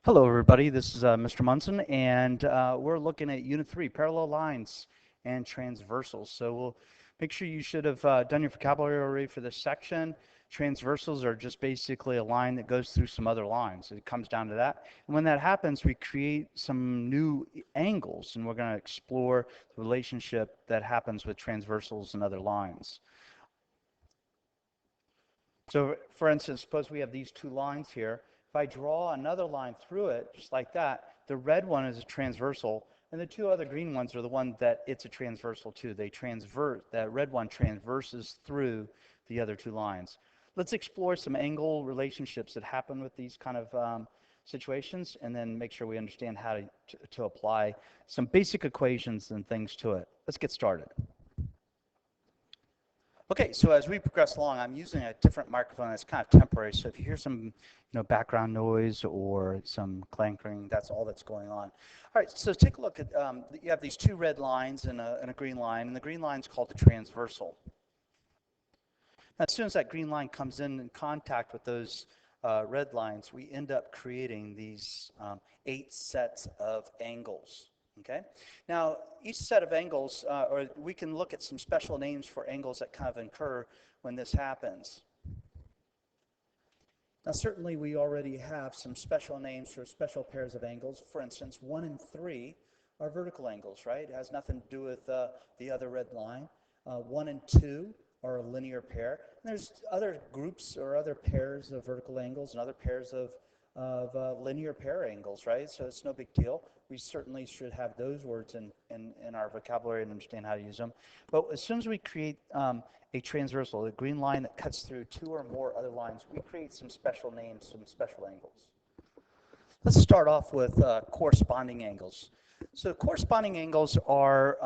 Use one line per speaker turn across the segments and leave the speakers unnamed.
Hello, everybody. This is Mr. Munson, and we're looking at Unit 3, Parallel Lines and Transversals. So we'll make sure you should have done your vocabulary already for this section. Transversals are just basically a line that goes through some other lines. It comes down to that. And when that happens, we create some new angles, and we're going to explore the relationship that happens with transversals and other lines. So for instance, suppose we have these two lines here. If I draw another line through it, just like that, the red one is a transversal, and the two other green ones are the one that it's a transversal to. That red one transverses through the other two lines. Let's explore some angle relationships that happen with these kind of situations, and then make sure we understand how to apply some basic equations and things to it. Let's get started. Okay, so as we progress along, I'm using a different microphone that's kind of temporary, so if you hear some background noise or some clanking, that's all that's going on. All right, so take a look at, you have these two red lines and a green line, and the green line is called the transversal. Now, as soon as that green line comes in contact with those red lines, we end up creating these 8 sets of angles. Okay. Now, each set of angles, or we can look at some special names for angles that kind of occur when this happens. Now, certainly we already have some special names for special pairs of angles. For instance, 1 and 3 are vertical angles, right? It has nothing to do with the other red line. 1 and 2 are a linear pair. And there's other groups or other pairs of vertical angles and other pairs of linear pair angles, right? So it's no big deal. We certainly should have those words in our vocabulary and understand how to use them. But as soon as we create a transversal, a green line that cuts through 2 or more other lines, we create some special names, some special angles. Let's start off with corresponding angles. So corresponding angles are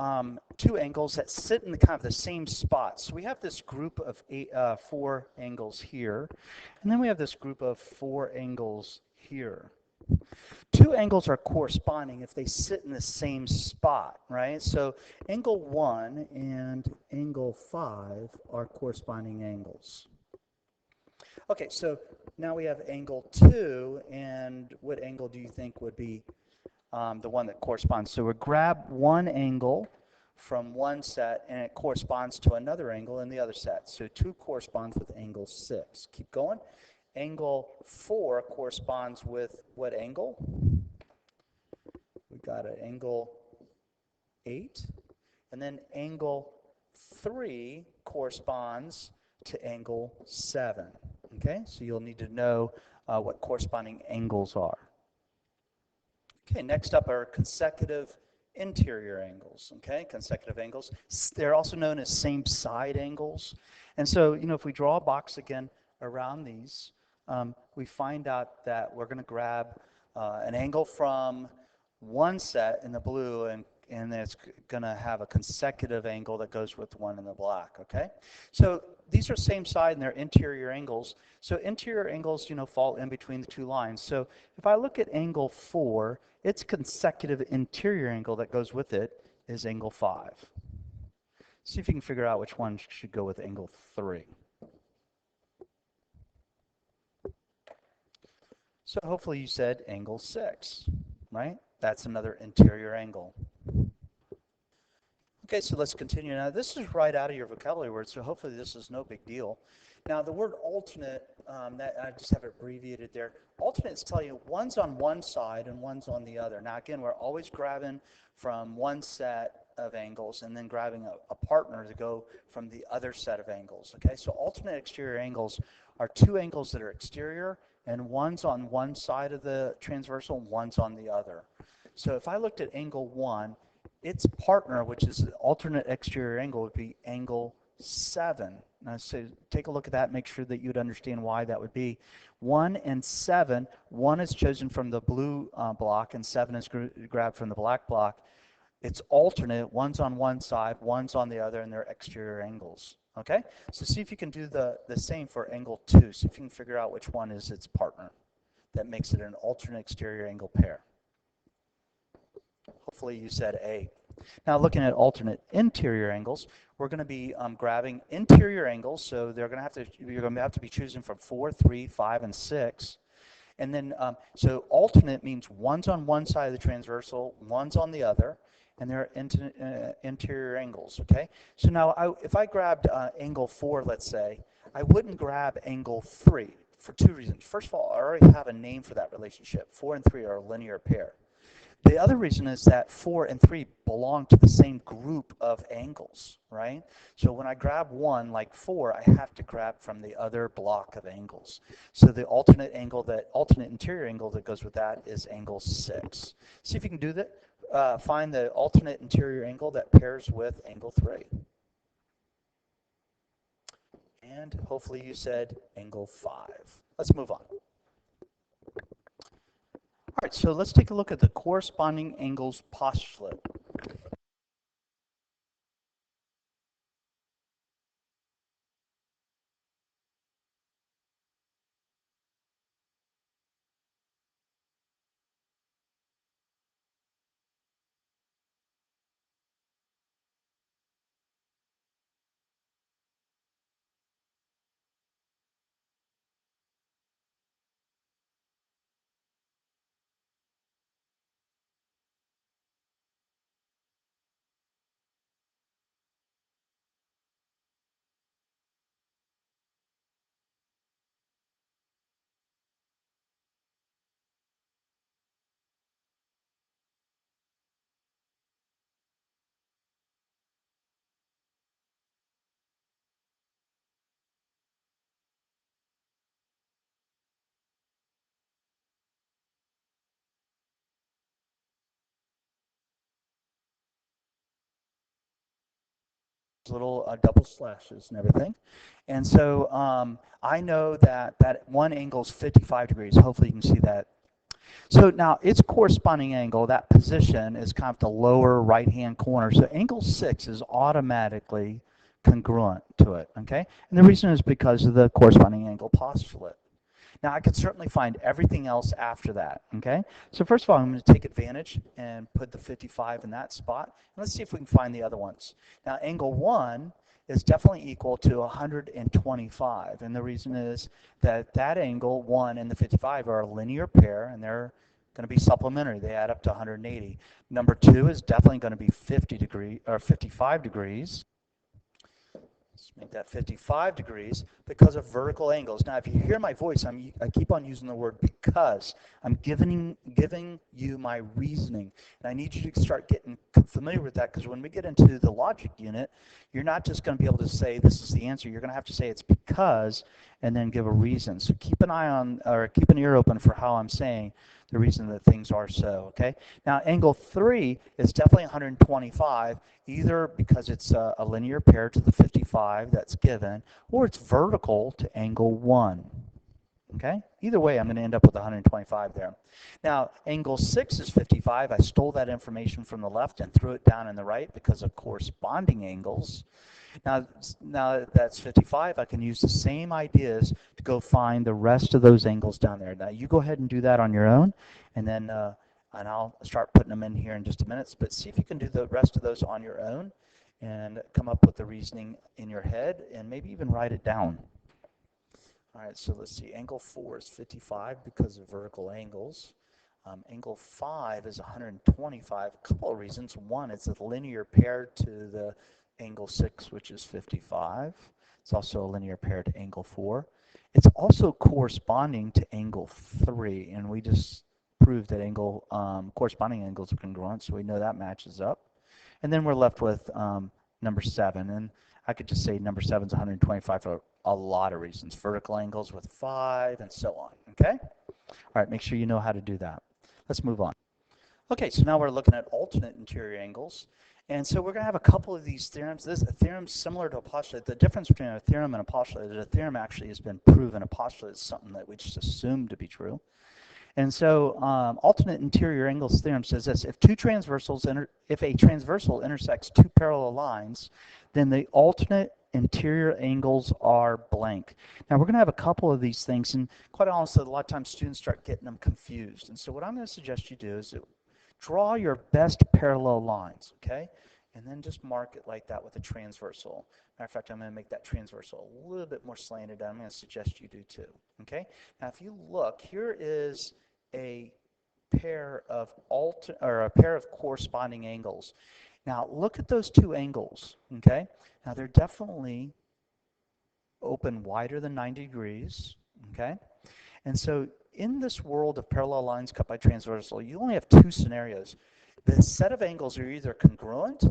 2 angles that sit in kind of the same spot. So we have this group of 4 angles here, and then we have this group of 4 angles here. 2 angles are corresponding if they sit in the same spot, right? So angle 1 and angle 5 are corresponding angles. Okay, so now we have angle 2, and what angle do you think would be the one that corresponds? So we grab one angle from one set, and it corresponds to another angle in the other set. So 2 corresponds with angle 6. Keep going. Angle 4 corresponds with what angle? We've got an angle 8. And then angle 3 corresponds to angle 7. Okay, so you'll need to know what corresponding angles are. Okay, next up are consecutive interior angles. Okay, consecutive angles. They're also known as same side angles. And so, if we draw a box again around these, we find out that we're going to grab an angle from one set in the blue, and it's going to have a consecutive angle that goes with one in the black, okay? So these are same side and they're interior angles. So interior angles, fall in between the 2 lines. So if I look at angle 4, its consecutive interior angle that goes with it is angle 5. See if you can figure out which one should go with angle 3. So hopefully you said angle 6, right? That's another interior angle. Okay, so let's continue. Now, this is right out of your vocabulary word, so hopefully this is no big deal. Now, the word alternate, that I just have it abbreviated there. Alternates tell you one's on one side and one's on the other. Now, again, we're always grabbing from one set of angles and then grabbing a partner to go from the other set of angles. Okay, so alternate exterior angles are 2 angles that are exterior, and one's on one side of the transversal, one's on the other. So if I looked at angle 1, its partner, which is the alternate exterior angle, would be angle 7. Now, so take a look at that, make sure that you'd understand why that would be. 1 and 7, 1 is chosen from the blue block, and 7 is grabbed from the black block. It's alternate, one's on one side, one's on the other, and they're exterior angles. Okay? So see if you can do the same for angle 2. See if you can figure out which one is its partner. That makes it an alternate exterior angle pair. Hopefully you said A. Now looking at alternate interior angles, we're going to be grabbing interior angles, so you're going to have to be choosing from 4, 3, 5, and 6. And then, so alternate means one's on one side of the transversal, one's on the other, and they're interior angles, okay? So now, if I grabbed angle 4, let's say, I wouldn't grab angle 3 for two reasons. First of all, I already have a name for that relationship. 4 and 3 are a linear pair. The other reason is that 4 and 3 belong to the same group of angles, right? So when I grab one, like 4, I have to grab from the other block of angles. So the alternate interior angle that goes with that is angle 6. See if you can do that. Find the alternate interior angle that pairs with angle 3. And hopefully you said angle 5. Let's move on. All right, so let's take a look at the corresponding angles postulate. Little double slashes and everything. And so I know that one angle is 55 degrees. Hopefully you can see that. So now its corresponding angle, that position, is kind of the lower right-hand corner. So angle 6 is automatically congruent to it, okay? And the reason is because of the corresponding angle postulate. Now, I could certainly find everything else after that, okay? So first of all, I'm going to take advantage and put the 55 in that spot. And let's see if we can find the other ones. Now, angle 1 is definitely equal to 125. And the reason is that that angle, 1 and the 55, are a linear pair, and they're going to be supplementary. They add up to 180. Number 2 is definitely going to be 55 degrees. Let's make that 55 degrees because of vertical angles. Now, if you hear my voice, I keep on using the word because. I'm giving you my reasoning. And I need you to start getting familiar with that, because when we get into the logic unit, you're not just going to be able to say this is the answer. You're going to have to say it's because and then give a reason. So keep an eye on, or keep an ear open for how I'm saying the reason that things are so, okay? Now, angle 3 is definitely 125, either because it's a linear pair to the 55 that's given, or it's vertical to angle 1, okay? Either way, I'm going to end up with 125 there. Now, angle 6 is 55. I stole that information from the left and threw it down in the right because of corresponding angles. Now that that's 55, I can use the same ideas to go find the rest of those angles down there. Now, you go ahead and do that on your own, and then and I'll start putting them in here in just a minute. But see if you can do the rest of those on your own and come up with the reasoning in your head and maybe even write it down. All right, so let's see. Angle 4 is 55 because of vertical angles. Angle 5 is 125. A couple of reasons. One, it's a linear pair to the angle 6, which is 55. It's also a linear pair to angle 4. It's also corresponding to angle 3, and we just proved that corresponding angles are congruent, so we know that matches up. And then we're left with number 7, and I could just say number 7 is 125 for a lot of reasons. Vertical angles with 5 and so on, okay? All right, make sure you know how to do that. Let's move on. Okay, so now we're looking at alternate interior angles. And so we're going to have a couple of these theorems. This a theorem similar to a postulate. The difference between a theorem and a postulate is a theorem actually has been proven. A postulate is something that we just assume to be true. And so alternate interior angles theorem says this: if a transversal intersects two parallel lines, then the alternate interior angles are blank. Now, we're going to have a couple of these things, and quite honestly, a lot of times students start getting them confused. And so what I'm going to suggest you do is draw your best parallel lines, okay? and then just mark it like that with a transversal. Matter of fact, I'm going to make that transversal a little bit more slanted. I'm going to suggest you do too. Okay? Now, if you look, here is a pair of a pair of corresponding angles. Now, look at those two angles. Okay? Now, they're definitely open wider than 90 degrees. Okay? And so, in this world of parallel lines cut by transversal, you only have two scenarios. The set of angles are either congruent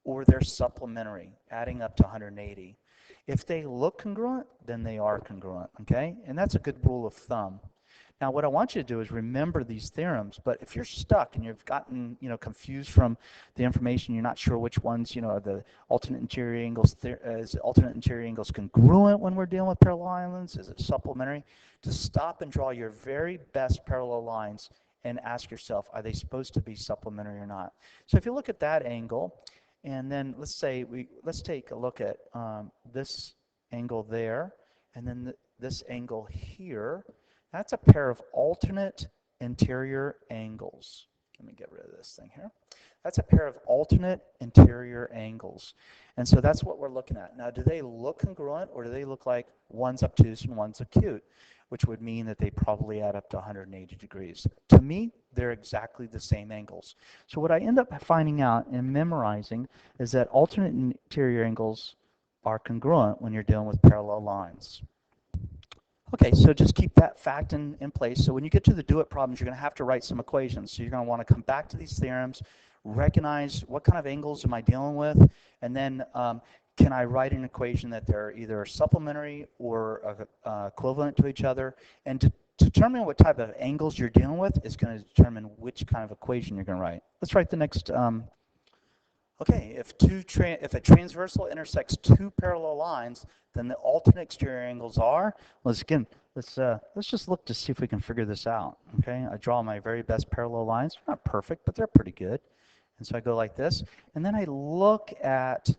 or they're supplementary, adding up to 180. If they look congruent, then they are congruent, okay? And that's a good rule of thumb. Now, what I want you to do is remember these theorems, but if you're stuck and you've gotten, confused from the information, you're not sure which ones, are the alternate interior angles, is alternate interior angles congruent when we're dealing with parallel lines? Is it supplementary? Just stop and draw your very best parallel lines and ask yourself, are they supposed to be supplementary or not? So if you look at that angle, and then let's take a look at this angle there, and then this angle here. That's a pair of alternate interior angles. Let me get rid of this thing here. That's a pair of alternate interior angles. And so that's what we're looking at. Now, do they look congruent, or do they look like one's obtuse and one's acute, which would mean that they probably add up to 180 degrees. To me, they're exactly the same angles. So what I end up finding out and memorizing is that alternate interior angles are congruent when you're dealing with parallel lines. Okay, so just keep that fact in place. So when you get to the do-it problems, you're going to have to write some equations. So you're going to want to come back to these theorems, recognize what kind of angles am I dealing with, and then can I write an equation that they're either supplementary or equivalent to each other? And to determine what type of angles you're dealing with is going to determine which kind of equation you're going to write. Let's write the next. Okay, if a transversal intersects two parallel lines, then the alternate exterior angles are. Let's just look to see if we can figure this out. Okay, I draw my very best parallel lines. They're not perfect, but they're pretty good. And so I go like this, and then I look at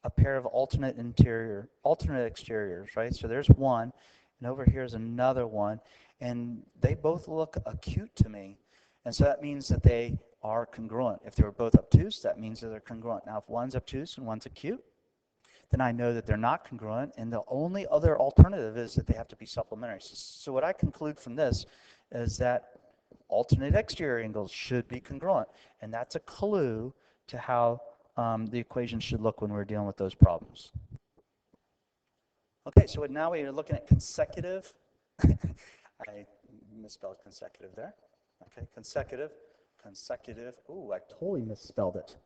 a pair of alternate exteriors, right? So there's one, and over here is another one, and they both look acute to me. And so that means that they are congruent. If they were both obtuse, that means that they're congruent. Now, if one's obtuse and one's acute, then I know that they're not congruent, and the only other alternative is that they have to be supplementary. So what I conclude from this is that alternate exterior angles should be congruent, and that's a clue to how the equation should look when we're dealing with those problems. Okay, so now we are looking at consecutive. I misspelled consecutive there. Okay, consecutive. Ooh, I totally misspelled it.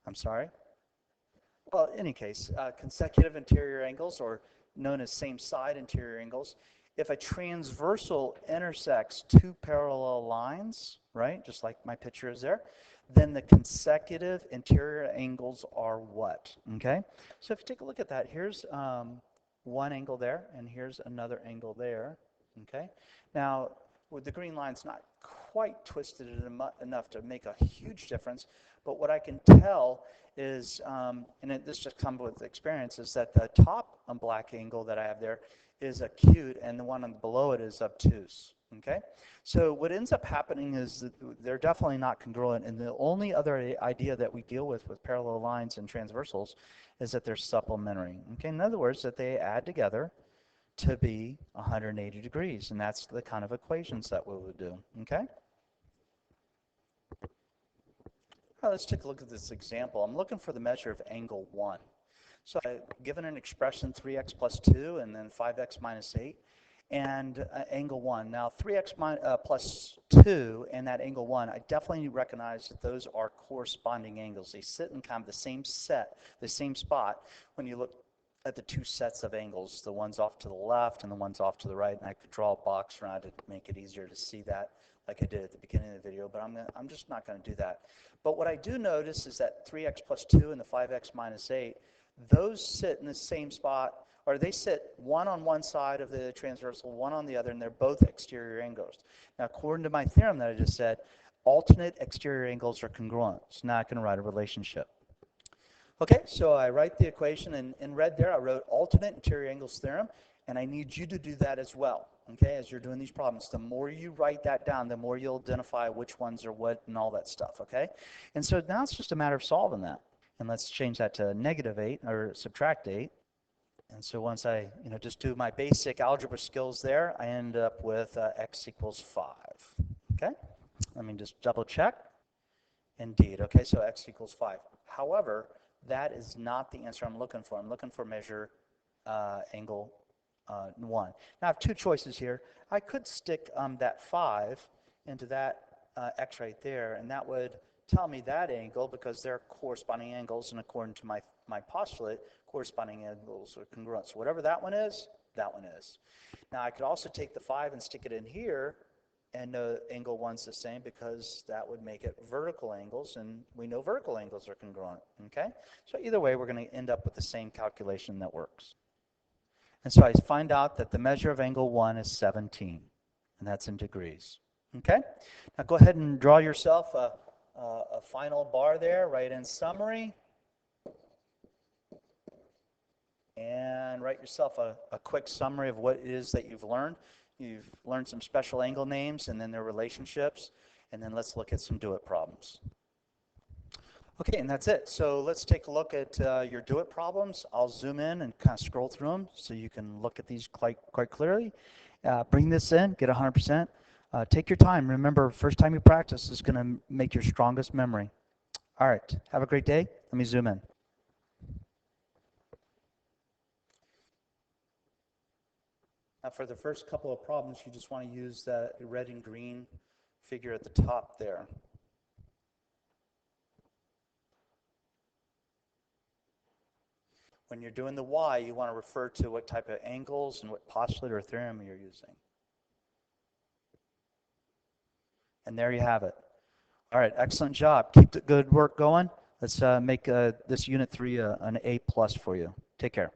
I'm sorry. Well, in any case, consecutive interior angles, or known as same side interior angles. If a transversal intersects two parallel lines, right, just like my picture is there, then the consecutive interior angles are what? Okay, so if you take a look at that, here's one angle there, and here's another angle there. Okay, now with the green line's not quite twisted enough to make a huge difference, but what I can tell is, this just comes with experience, is that the top black angle that I have there is acute, and the one below it is obtuse. Okay, so what ends up happening is that they're definitely not congruent, and the only other idea that we deal with parallel lines and transversals is that they're supplementary. Okay, in other words, that they add together to be 180 degrees, and that's the kind of equations that we would do. Okay. All right, let's take a look at this example. I'm looking for the measure of angle 1. So I've given an expression 3x plus 2 and then 5x minus 8 and angle 1. Now 3x plus 2 and that angle 1, I definitely recognize that those are corresponding angles. They sit in kind of the same spot when you look at the two sets of angles, the ones off to the left and the ones off to the right. And I could draw a box around it to make it easier to see that, like I did at the beginning of the video, but I'm just not going to do that. But what I do notice is that 3x plus 2 and the 5x minus 8, those sit in the same spot, or they sit one on one side of the transversal, one on the other, and they're both exterior angles. Now, according to my theorem that I just said, alternate exterior angles are congruent. So now I can write a relationship. Okay, so I write the equation, and in red there I wrote alternate interior angles theorem, and I need you to do that as well. okay, as you're doing these problems. The more you write that down, the more you'll identify which ones are what and all that stuff, okay? And so now it's just a matter of solving that. And let's change that to -8 or subtract 8. And so once I, just do my basic algebra skills there, I end up with x equals 5. Okay? Let me just double check. Indeed. Okay, so x equals 5. However, that is not the answer I'm looking for. I'm looking for measure angle 1. Now I have two choices here. I could stick that 5 into that x right there, and that would tell me that angle because they're corresponding angles, and according to my postulate, corresponding angles are congruent. So whatever that one is, that one is. Now I could also take the 5 and stick it in here, and angle 1's the same because that would make it vertical angles, and we know vertical angles are congruent, okay? So either way, we're going to end up with the same calculation that works. And so I find out that the measure of angle 1 is 17, and that's in degrees, okay? Now go ahead and draw yourself a final bar there, write in summary, and write yourself a quick summary of what it is that you've learned. You've learned some special angle names and then their relationships, and then let's look at some do-it problems. Okay, and that's it. So let's take a look at your do-it problems. I'll zoom in and kind of scroll through them so you can look at these quite clearly. Bring this in, get 100%. Take your time. Remember, first time you practice is going to make your strongest memory. All right, have a great day. Let me zoom in. Now for the first couple of problems, you just want to use that red and green figure at the top there. When you're doing the y, you want to refer to what type of angles and what postulate or theorem you're using. And there you have it. All right, excellent job. Keep the good work going. Let's make this Unit 3 an A+ for you. Take care.